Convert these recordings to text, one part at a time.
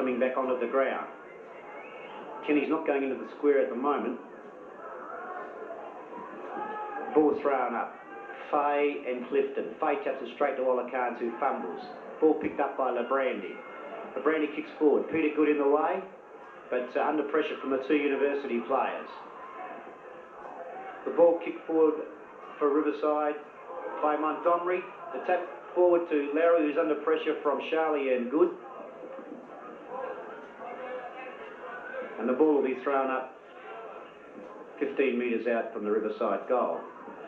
coming back onto the ground. Kenny's not going into the square at the moment. Ball thrown up. Fay and Clifton. Fay taps it straight to Olakans, who fumbles. Ball picked up by Labrandy. Labrandy kicks forward. Peter Good in the way, but under pressure from the two university players. The ball kicked forward for Riverside by Montgomery. The tap forward to Larry, who's under pressure from Charlie and Good. And the ball will be thrown up 15 metres out from the Riverside goal.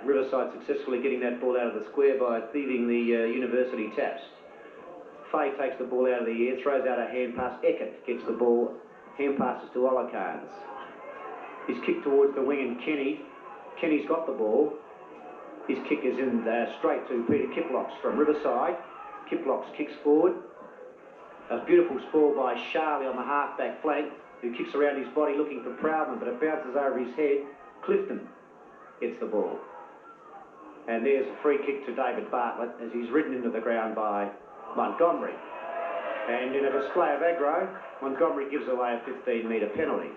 Riverside successfully getting that ball out of the square by thieving the university taps. Fay takes the ball out of the air, throws out a hand pass. Eckert gets the ball, hand passes to Olakans. He's kicked towards the wing and Kenny. Kenny's got the ball. His kick is in straight to Peter Kiplocks from Riverside. Kiplocks kicks forward. A beautiful spoil by Charlie on the half-back flank, who kicks around his body looking for Proudman, but it bounces over his head. Clifton gets the ball. And there's a free kick to David Bartlett as he's ridden into the ground by Montgomery. And in a display of aggro, Montgomery gives away a 15-metre penalty.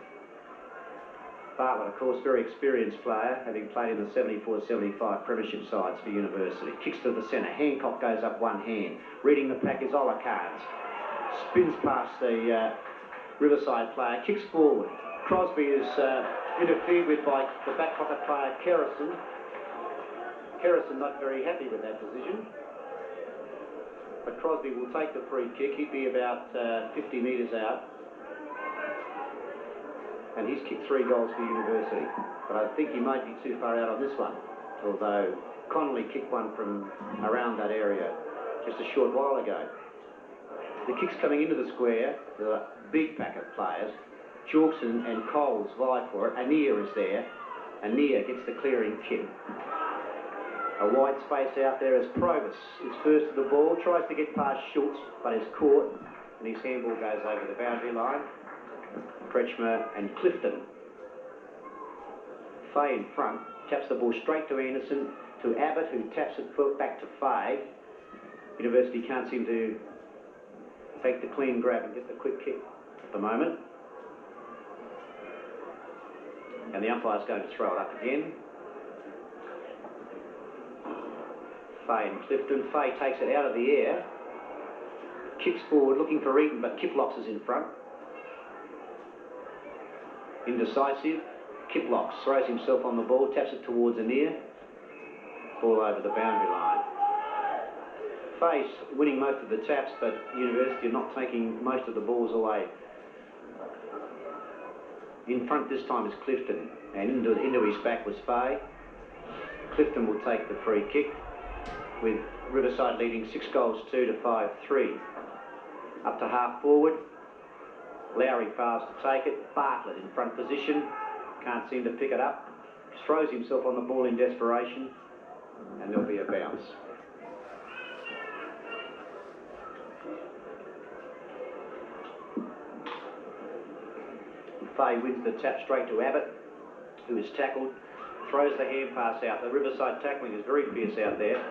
Bartlett, of course, very experienced player, having played in the 74-75 premiership sides for University. Kicks to the centre. Hancock goes up one hand. Reading the pack is Olakans. Spins past the Riverside player. Kicks forward. Crosby is interfered with by the back pocket player, Kerrison. Kerrison not very happy with that decision. But Crosby will take the free kick. He'd be about 50 metres out. And he's kicked 3 goals for University. But I think he might be too far out on this one, although Connolly kicked one from around that area just a short while ago. The kick's coming into the square. There are a big pack of players. Jorkson and Coles vie for it. Anir is there. Anir gets the clearing kick. A wide space out there as Provis is first to the ball, tries to get past Schultz, but is caught, and his handball goes over the boundary line. Kretschmer and Clifton. Fay in front, taps the ball straight to Anderson, to Abbott, who taps it back to Fay. University can't seem to take the clean grab and get the quick kick at the moment. And the umpire's going to throw it up again. Fay and Clifton. Fay takes it out of the air, kicks forward looking for Eaton, but Kiplocks is in front. Indecisive. Kiplocks throws himself on the ball, taps it towards Anir. Ball over the boundary line. Fay's winning most of the taps, but University are not taking most of the balls away. In front this time is Clifton, and into his back was Fay. Clifton will take the free kick, with Riverside leading 6 goals 2 to 5-3. Up to half forward. Lowry fails to take it. Bartlett in front position. Can't seem to pick it up. Throws himself on the ball in desperation. And there'll be a bounce. Fay wins the tap straight to Abbott, who is tackled. Throws the hand pass out. The Riverside tackling is very fierce out there.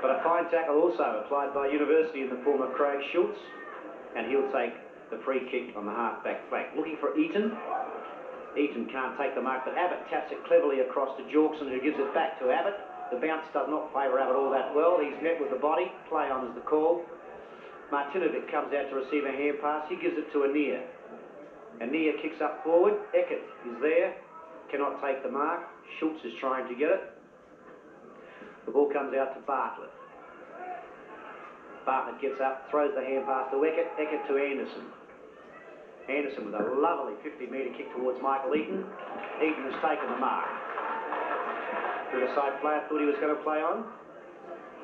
But a fine tackle also applied by University in the form of Craig Schultz, and he'll take the free kick on the half-back flank. Looking for Eaton. Eaton can't take the mark, but Abbott taps it cleverly across to Jorkson, who gives it back to Abbott. The bounce does not favour Abbott all that well. He's met with the body. Play on is the call. Martinovic comes out to receive a hand pass. He gives it to Anir. Anir kicks up forward. Eckert is there. Cannot take the mark. Schultz is trying to get it. The ball comes out to Bartlett. Bartlett gets up, throws the hand pass to Eckert. Eckert to Anderson. Anderson with a lovely 50-metre kick towards Michael Eaton. Eaton has taken the mark. Riverside player thought he was going to play on.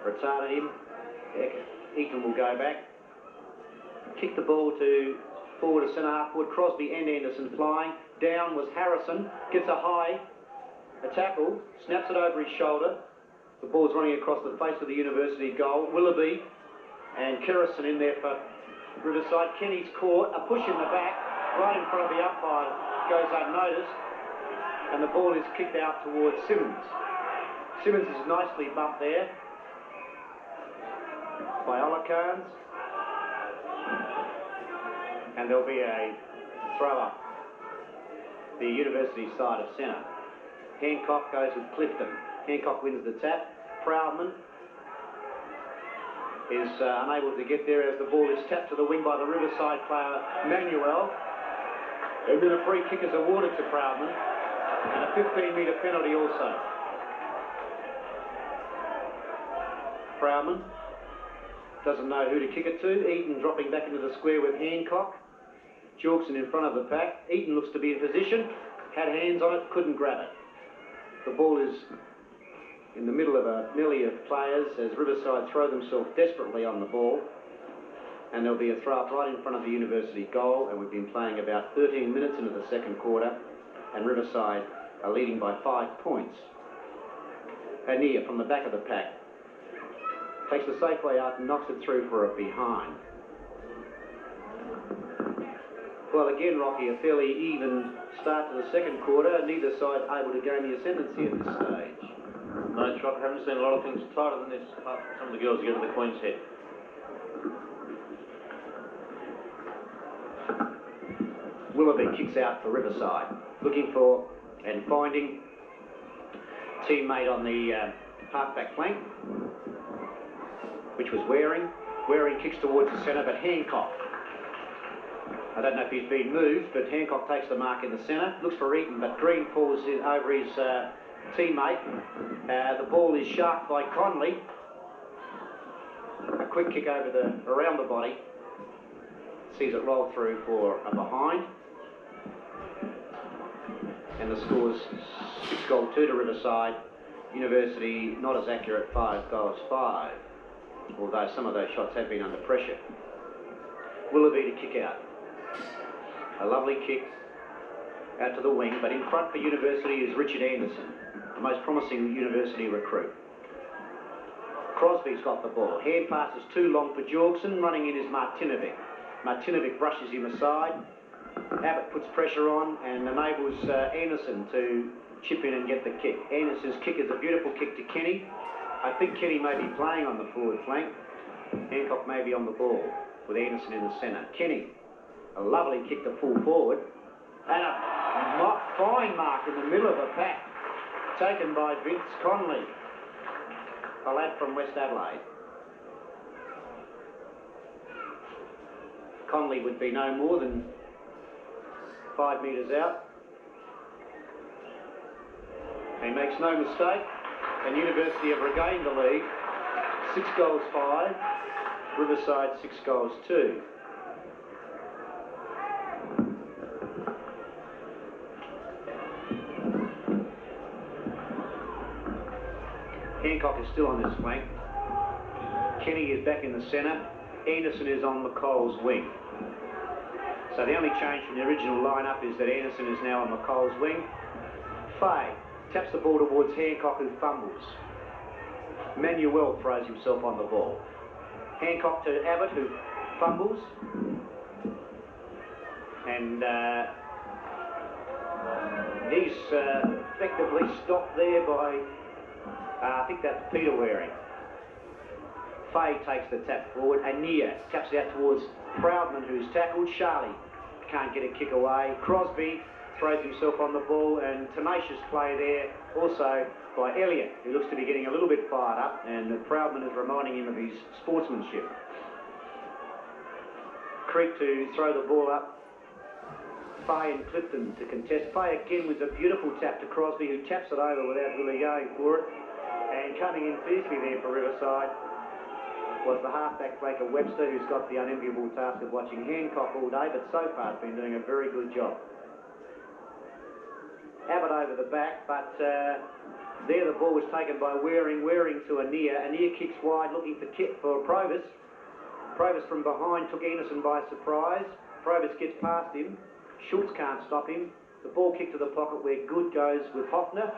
Retarded him. Eaton will go back. Kick the ball to forward to centre half forward. Crosby and Anderson flying. Down was Harrison. Gets a high. A tackle. Snaps it over his shoulder. The ball's running across the face of the University goal. Willoughby and Kerrison in there for Riverside. Kenny's caught. A push in the back, right in front of the umpire, goes unnoticed. And the ball is kicked out towards Simmons. Simmons is nicely bumped there by Olakans. And there'll be a throw up the University side of centre. Hancock goes with Clifton. Hancock wins the tap. Proudman is unable to get there as the ball is tapped to the wing by the Riverside player Manuel. And then a free kick is awarded to Proudman and a 15-metre penalty also. Proudman doesn't know who to kick it to. Eaton dropping back into the square with Hancock. Jorkson in front of the pack. Eaton looks to be in position. Had hands on it, couldn't grab it. The ball is in the middle of a melee of players as Riverside throw themselves desperately on the ball. And there'll be a throw up right in front of the University goal, and we've been playing about 13 minutes into the second quarter, and Riverside are leading by 5 points. Anir from the back of the pack takes the safe way out and knocks it through for a behind. Well, again, Rocky, a fairly even start to the second quarter. Neither side able to gain the ascendancy at this stage. No, Chuck, I haven't seen a lot of things tighter than this, apart from some of the girls who get to the Queen's Head. Willoughby kicks out for Riverside, looking for and finding teammate on the half-back flank, which was Waring. Waring kicks towards the centre, but Hancock, I don't know if he's been moved, but Hancock takes the mark in the centre, looks for Eaton, but Green falls in over his teammate. The ball is sharked by Conley. A quick kick over around the body. Sees it roll through for a behind. And the score's 6-2 to Riverside. University not as accurate, 5-5. Although some of those shots have been under pressure. Willoughby to kick out. A lovely kick out to the wing, but in front for University is Richard Anderson, the most promising University recruit. Crosby's got the ball. Hand pass is too long for Jorkson. Running in is Martinovic. Martinovic brushes him aside. Abbott puts pressure on and enables Anderson to chip in and get the kick. Anderson's kick is a beautiful kick to Kenny. I think Kenny may be playing on the forward flank. Hancock may be on the ball with Anderson in the centre. Kenny, a lovely kick to full forward. And a fine mark in the middle of the pack, taken by Vince Conley, a lad from West Adelaide. Conley would be no more than 5 metres out. He makes no mistake, and University have regained the lead. 6-5, Riverside 6-2. Hancock is still on this flank. Kenny is back in the centre. Anderson is on McColl's wing. So the only change from the original lineup is that Anderson is now on McColl's wing. Fay taps the ball towards Hancock, who fumbles. Manuel throws himself on the ball. Hancock to Abbott, who fumbles. And he's effectively stopped there by, I think that's Peter Waring. Fay takes the tap forward. Anir taps it out towards Proudman, who's tackled. Charlie can't get a kick away. Crosby throws himself on the ball, and tenacious play there also by Elliott, who looks to be getting a little bit fired up, and Proudman is reminding him of his sportsmanship. Creek to throw the ball up. Fay and Clifton to contest. Fay again with a beautiful tap to Crosby, who taps it over without really going for it. And coming in fiercely there for Riverside was the halfback flanker Webster, who's got the unenviable task of watching Hancock all day, but so far has been doing a very good job. Abbott over the back, but there the ball was taken by Waring. Waring to Anir. Anir kicks wide, looking for Provis. Provis from behind took Anderson by surprise. Provis gets past him. Schultz can't stop him. The ball kicked to the pocket where Good goes with Hoffner.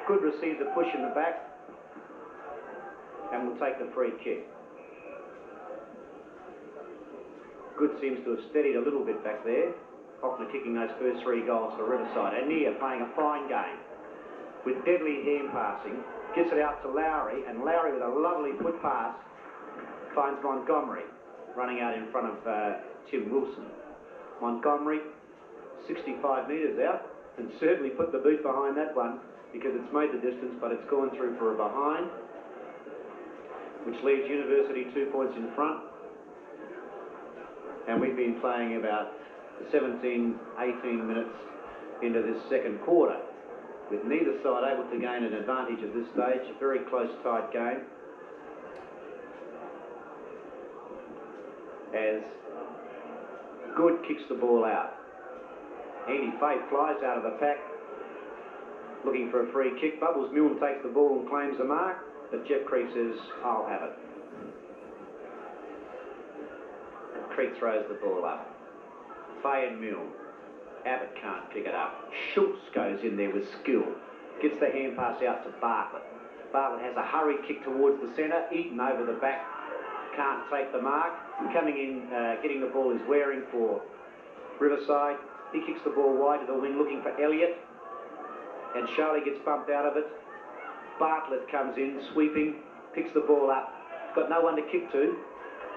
Good receives a push in the back and will take the free kick. Good seems to have steadied a little bit back there. Hoffner kicking those first 3 goals for Riverside. Anir playing a fine game with deadly hand passing. Gets it out to Lowry, and Lowry with a lovely foot pass finds Montgomery running out in front of Tim Wilson. Montgomery, 65 metres out, and certainly put the boot behind that one because it's made the distance, but it's gone through for a behind, which leaves University 2 points in front. And we've been playing about 17, 18 minutes into this second quarter, with neither side able to gain an advantage at this stage. A very close, tight game. As Good kicks the ball out. Andy Fay flies out of the pack, looking for a free kick. Bubbles Milne takes the ball and claims the mark, but Jeff Creek says, I'll have it. Creek throws the ball up. Fay and Milne. Abbott can't pick it up. Schultz goes in there with skill. Gets the hand pass out to Bartlett. Bartlett has a hurried kick towards the centre. Eaton over the back. Can't take the mark. Coming in, getting the ball is Waring for Riverside. He kicks the ball wide to the wing looking for Elliott. And Charlie gets bumped out of it. Bartlett comes in, sweeping, picks the ball up. Got no one to kick to.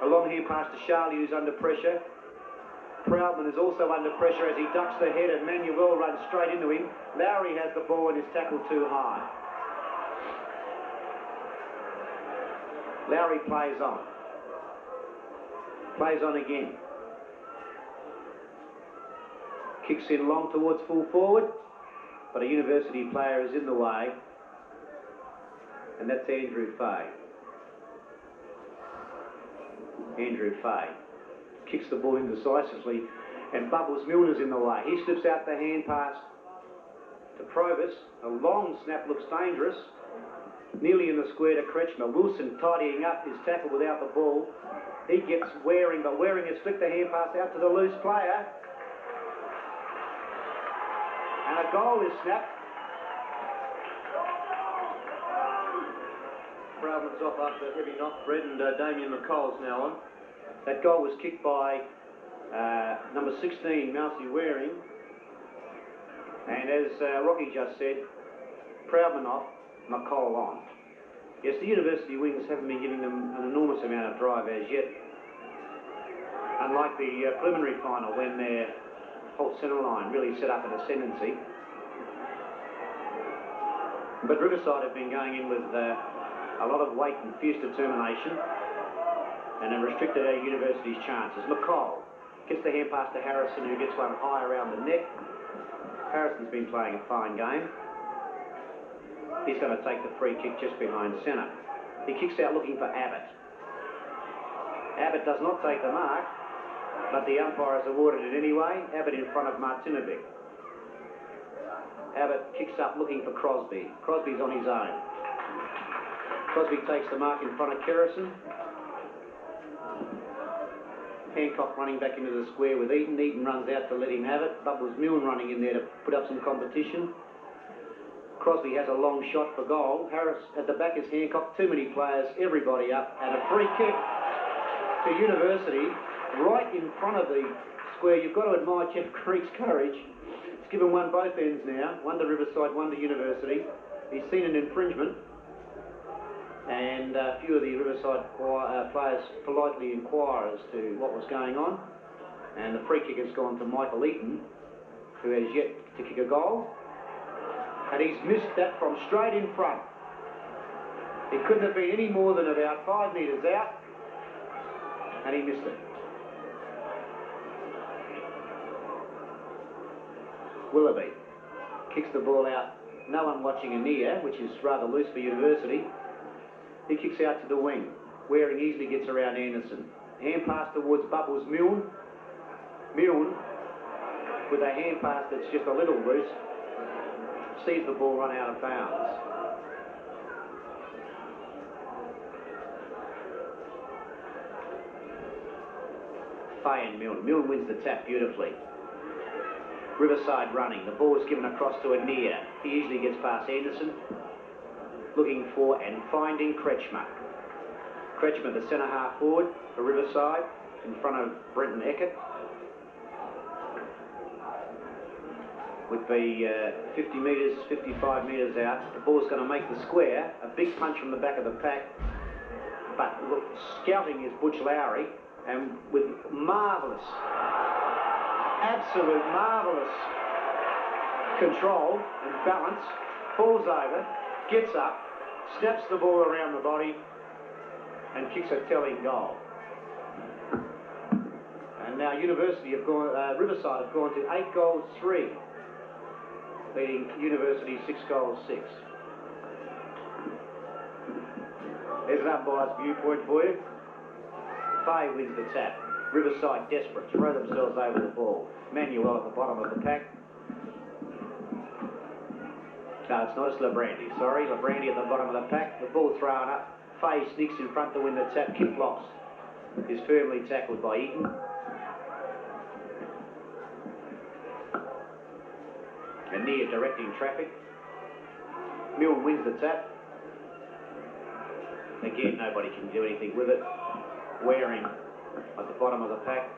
A long hand pass to Charlie, who's under pressure. Proudman is also under pressure as he ducks the head, and Manuel runs straight into him. Lowry has the ball and is tackled too high. Lowry plays on. Plays on again. Kicks in long towards full forward, but a University player is in the way, and that's Andrew Fay. Andrew Fay kicks the ball indecisively, and Bubbles Milne is in the way. He slips out the hand pass to Provis. A long snap looks dangerous. Nearly in the square to Kretschmer. Wilson tidying up his tackle without the ball. He gets Waring, but Waring has flicked the hand pass out to the loose player. And a goal is snapped. Proudman's off after a heavy knock, Fred, and Damien McCall's now on. That goal was kicked by number 16, Mousy Waring. And as Rocky just said, Proudman off, McCall on. Yes, the University wings haven't been giving them an enormous amount of drive as yet. Unlike the preliminary final when their whole centre line really set up an ascendancy. But Riverside have been going in with a lot of weight and fierce determination, and have restricted our University's chances. McCall gets the hand pass to Harrison, who gets one high around the neck. Harrison's been playing a fine game. He's going to take the free kick just behind centre. He kicks out looking for Abbott. Abbott does not take the mark, but the umpire has awarded it anyway. Abbott in front of Martinovic. Abbott kicks up looking for Crosby. Crosby's on his own. Crosby takes the mark in front of Kerrison. Hancock running back into the square with Eaton. Eaton runs out to let him have it. Bubbles Milne running in there to put up some competition. Crosby has a long shot for goal. Harris at the back is Hancock. Too many players, everybody up, and a free kick to University right in front of the square. You've got to admire Jeff Creek's courage. He's given one both ends now, one to Riverside, one to University. He's seen an infringement, and a few of the Riverside players politely inquire as to what was going on, and the free kick has gone to Michael Eaton, who has yet to kick a goal. And he's missed that from straight in front. It couldn't have been any more than about 5 metres out, and he missed it. Willoughby kicks the ball out. No one watching a near, which is rather loose for University. He kicks out to the wing. Waring easily gets around Anderson. Hand pass towards Bubbles Milne. Milne, with a hand pass that's just a little loose, sees the ball run out of bounds. Fay and Milne. Milne wins the tap beautifully. Riverside running. The ball is given across to a near. He easily gets past Anderson. Looking for and finding Kretschmer. Kretschmer, the centre half forward for Riverside, in front of Brenton Eckert. Would be 50 metres, 55 metres out. The ball's going to make the square. A big punch from the back of the pack. But look, scouting is Butch Lowry, and with marvellous Absolute marvellous control and balance. Falls over, gets up, snaps the ball around the body and kicks a telling goal. And now Riverside have gone to 8-3, beating University 6-6. There's an umpire's viewpoint for you. Fay wins the tap. Riverside desperate, throw themselves over the ball. Manuel at the bottom of the pack. No, it's not, it's Labrandy. Sorry, Labrandy at the bottom of the pack. The ball thrown up. Fay sneaks in front to win the tap. Kick blocks. Is firmly tackled by Eaton. And near directing traffic. Milne wins the tap. Again, nobody can do anything with it. Waring at the bottom of the pack.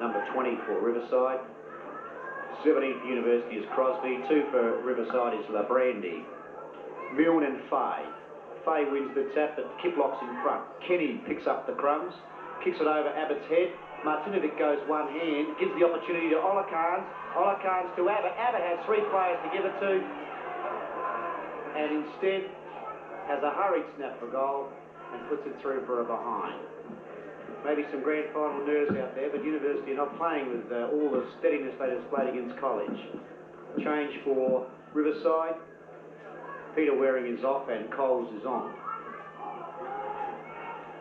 Number 20 for Riverside. 17 for University is Crosby. 2 for Riverside is Labrandy. Milne and Fay. Fay wins the tap, but Kiplocks in front. Kenny picks up the crumbs, kicks it over Abbott's head. Martinovic goes one hand, gives the opportunity to Olakans. Olakans to Abbott. Abbott has 3 players to give it to, and instead has a hurried snap for goal and puts it through for a behind. Maybe some grand final nerves out there, but University are not playing with all the steadiness they displayed against College. Change for Riverside. Peter Waring is off and Coles is on.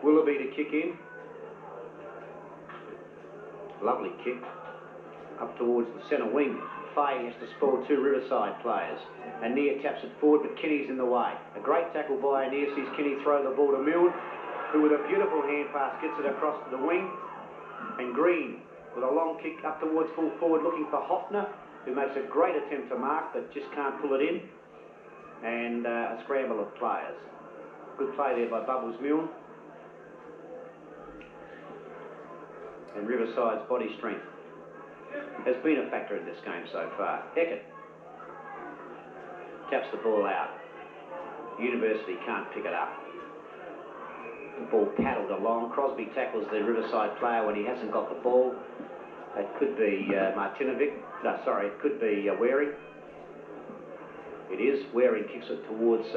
Willoughby to kick in. Lovely kick. Up towards the centre wing. Fay has to spoil 2 Riverside players. Anir taps it forward, but Kenny's in the way. A great tackle by Anir sees Kenny throw the ball to Milne, who with a beautiful hand pass gets it across to the wing. And Green with a long kick up towards full forward looking for Hoffner, who makes a great attempt to mark but just can't pull it in. And a scramble of players. Good play there by Bubbles Milne. And Riverside's body strength has been a factor in this game so far. Heckett taps the ball out. University can't pick it up. The ball paddled along. Crosby tackles the Riverside player when he hasn't got the ball. It could be Martinovic. No, sorry, it could be Waring. It is. Waring kicks it towards